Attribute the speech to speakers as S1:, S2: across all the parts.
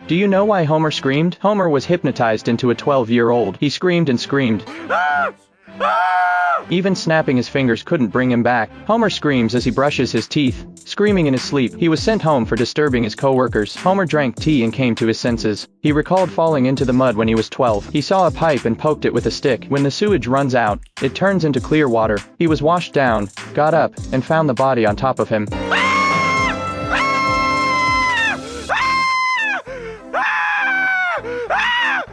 S1: Do you know why Homer screamed? Homer was hypnotized into a 12-year-old. He screamed and screamed. Even snapping his fingers couldn't bring him back. Homer screams as he brushes his teeth, screaming in his sleep. He was sent home for disturbing his co-workers. Homer drank tea and came to his senses. He recalled falling into the mud when he was 12. He saw a pipe and poked it with a stick. When the sewage runs out, it turns into clear water. He was washed down, got up, and found the body on top of him.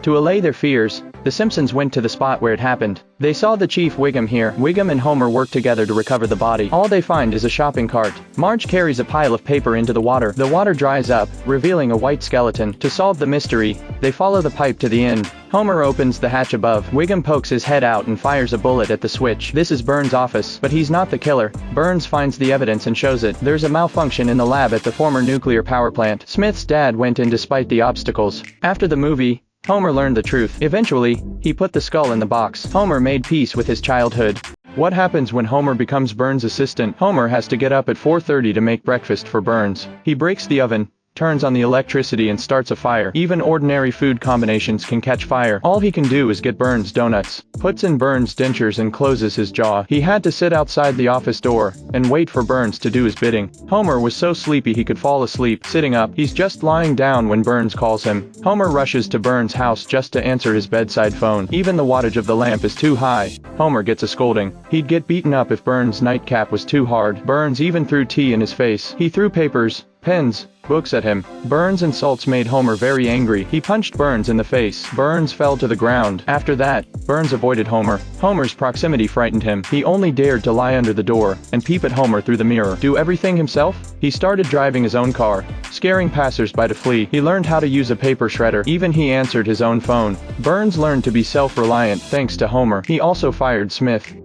S1: To allay their fears, the Simpsons went to the spot where it happened. They saw the Chief Wiggum here. Wiggum and Homer work together to recover the body. All they find is a shopping cart. Marge carries a pile of paper into the water. The water dries up, revealing a white skeleton. To solve the mystery, they follow the pipe to the end. Homer opens the hatch above. Wiggum pokes his head out and fires a bullet at the switch. This is Burns' office, but he's not the killer. Burns finds the evidence and shows it. There's a malfunction in the lab at the former nuclear power plant. Smith's dad went in despite the obstacles. After the movie, Homer learned the truth. Eventually, he put the skull in the box. Homer made peace with his childhood. What happens when Homer becomes Burns' assistant? Homer has to get up at 4:30 to make breakfast for Burns. He breaks the oven, turns on the electricity and starts a fire. Even ordinary food combinations can catch fire. All he can do is get Burns donuts, puts in Burns dentures and closes his jaw. He had to sit outside the office door and wait for Burns to do his bidding. Homer was so sleepy he could fall asleep. Sitting up, he's just lying down when Burns calls him. Homer rushes to Burns' house just to answer his bedside phone. Even the wattage of the lamp is too high. Homer gets a scolding. He'd get beaten up if Burns' nightcap was too hard. Burns even threw tea in his face. He threw papers, pens, books at him. Burns' insults made Homer very angry. He punched Burns in the face. Burns fell to the ground. After that, Burns avoided Homer. Homer's proximity frightened him. He only dared to lie under the door and peep at Homer through the mirror. Do everything himself? He started driving his own car, scaring passers-by to flee. He learned how to use a paper shredder. Even he answered his own phone. Burns learned to be self-reliant thanks to Homer. He also fired Smith.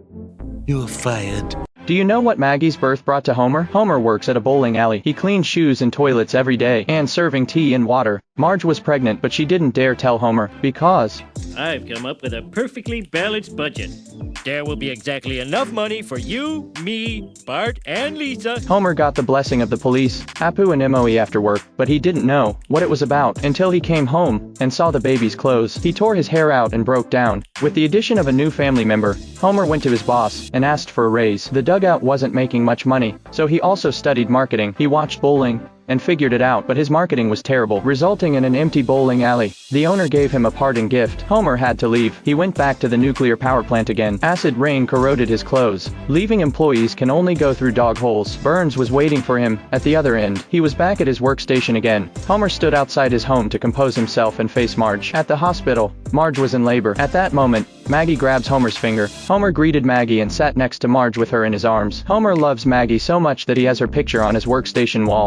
S2: You're fired.
S1: Do you know what Maggie's birth brought to Homer? Homer works at a bowling alley. He cleans shoes and toilets every day, and serving tea and water. Marge was pregnant, but she didn't dare tell Homer, because
S3: I've come up with a perfectly balanced budget. There will be exactly enough money for you, me, Bart, and Lisa.
S1: Homer got the blessing of the police, Apu and Moe after work, but he didn't know what it was about until he came home and saw the baby's clothes. He tore his hair out and broke down. With the addition of a new family member, Homer went to his boss and asked for a raise. The dugout wasn't making much money, so he also studied marketing. He watched bowling and figured it out, but his marketing was terrible, resulting in an empty bowling alley. The owner gave him a parting gift. Homer had to leave. He went back to the nuclear power plant again. Acid rain corroded his clothes. Leaving employees can only go through dog holes. Burns was waiting for him at the other end. He was back at his workstation again. Homer stood outside his home to compose himself and face Marge. At the hospital, Marge was in labor. At that moment, Maggie grabs Homer's finger. Homer greeted Maggie and sat next to Marge with her in his arms. Homer loves Maggie so much that he has her picture on his workstation wall.